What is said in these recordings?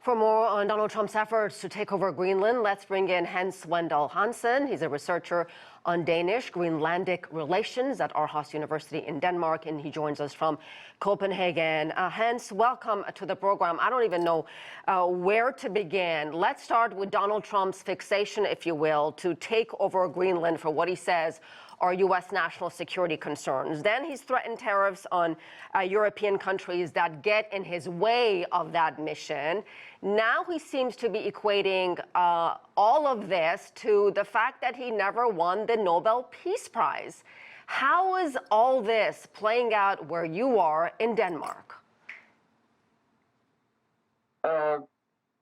For more on Donald Trump's efforts to take over Greenland, let's bring in Jens Wendel-Hansen. He's a researcher on Danish-Greenlandic relations at Aarhus University in Denmark, and he joins us from Copenhagen. Jens, welcome to the program. I don't even know where to begin. Let's start with Donald Trump's fixation, if you will, to take over Greenland for what he says are U.S. national security concerns. Then he's threatened tariffs on European countries that get in his way of that mission. Now he seems to be equating all of this to the fact that he never won the Nobel Peace Prize. How is all this playing out where you are in Denmark?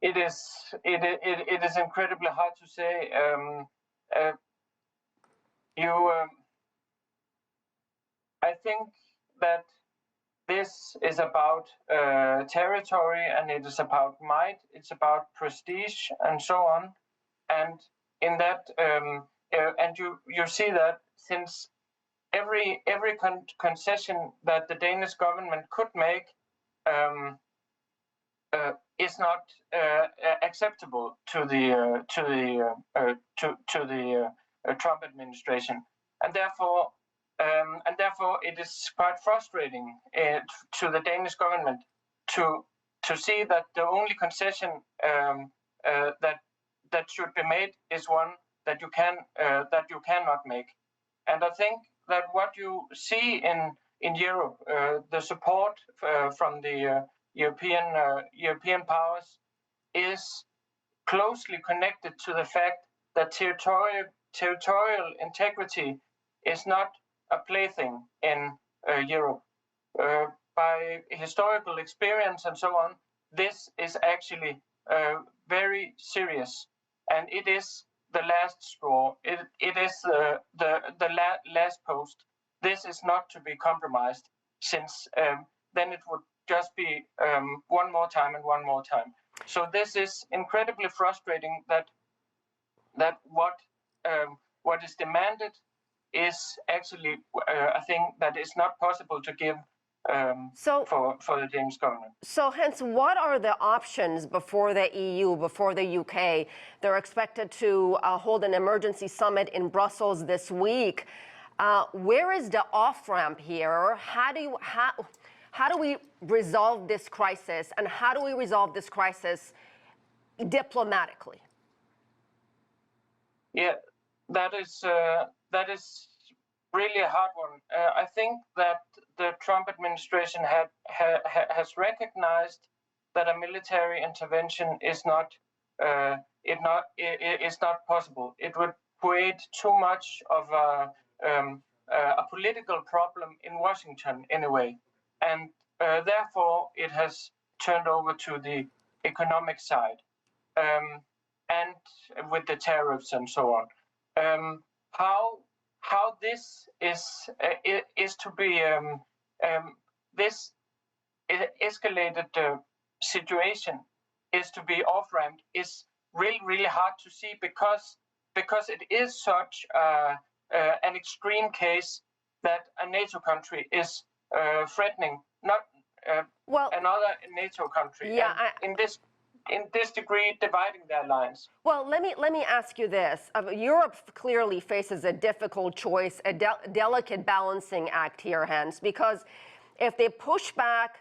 It is incredibly hard to say. I think that this is about territory, and it is about might. It's about prestige, and so on. And in that, and you see that since every concession that the Danish government could make is not acceptable to the Trump administration, and therefore it is quite frustrating to the Danish government to see that the only concession that should be made is one that you cannot make. And I think that what you see in Europe, the support from the European powers is closely connected to the fact that territorial integrity is not a plaything in Europe. By historical experience and so on, this is actually very serious, and it is the last straw. It is the last post. This is not to be compromised, since then it would just be one more time and one more time. So this is incredibly frustrating that what is demanded is actually a thing that is not possible to give for the Danish government. So hence, what are the options before the EU, before the UK? They're expected to hold an emergency summit in Brussels this week. Where is the off-ramp here? How do we resolve this crisis, and how do we resolve this crisis diplomatically? Yeah, that is really a hard one. I think that the Trump administration has recognized that a military intervention is not possible. It would create too much of a political problem in Washington anyway, and therefore it has turned over to the economic side, and with the tariffs and so on. How this is to be this escalated situation is to be off-ramped is really hard to see, because it is such an extreme case that a NATO country is threatening not another NATO country. Yeah, in this degree, dividing their lines. Well, let me ask you this. Europe clearly faces a difficult choice, a delicate balancing act here, Hans, because if they push back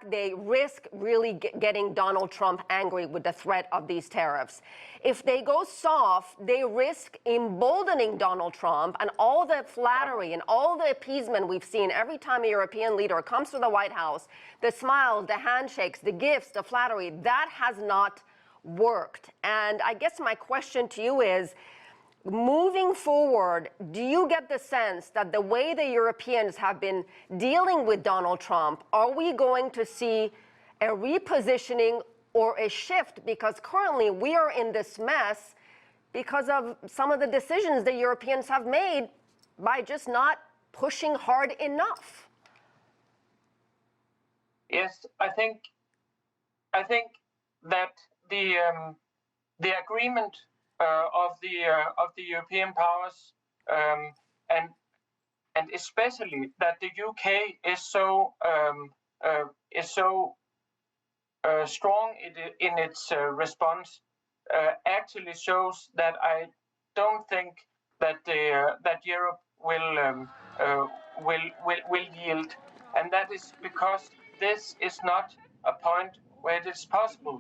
they risk really getting Donald Trump angry with the threat of these tariffs. If they go soft, they risk emboldening Donald Trump, and all the flattery and all the appeasement we've seen every time a European leader comes to the White House, the smiles, the handshakes, the gifts, the flattery, that has not worked. And I guess my question to you is, moving forward, do you get the sense that the way the Europeans have been dealing with Donald Trump, are we going to see a repositioning or a shift? Because currently we are in this mess because of some of the decisions the Europeans have made by just not pushing hard enough. Yes, I think that the agreement of the European powers, and especially that the UK is so is so strong in its response actually shows that I don't think that that Europe will yield, and that is because this is not a point where it is possible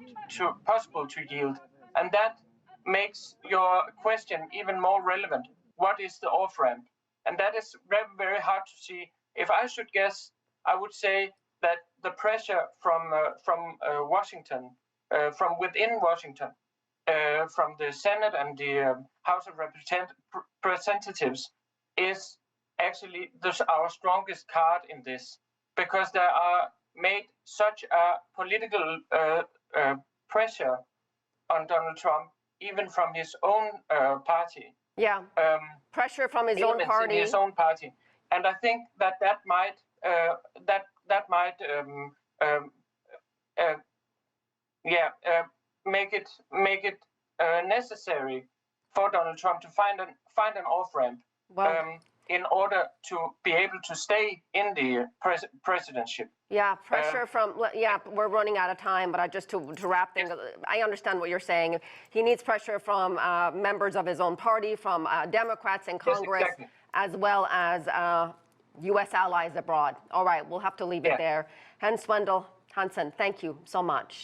to yield, and that makes your question even more relevant. What is the off ramp? And that is very, very hard to see. If I should guess, I would say that the pressure from Washington, from within Washington, from the Senate and the House of Representatives, is actually our strongest card in this, because there are made such a political pressure on Donald Trump, even from his own party. Yeah, pressure from his own party. In his own party, and I think that might make it necessary for Donald Trump to find an off ramp. Well, in order to be able to stay in the presidency. Yeah, pressure we're running out of time, but just to wrap things, I understand what you're saying. He needs pressure from members of his own party, from Democrats in Congress, yes, exactly. as well as U.S. allies abroad. All right, we'll have to leave it there. Jens Wendel-Hansen, thank you so much.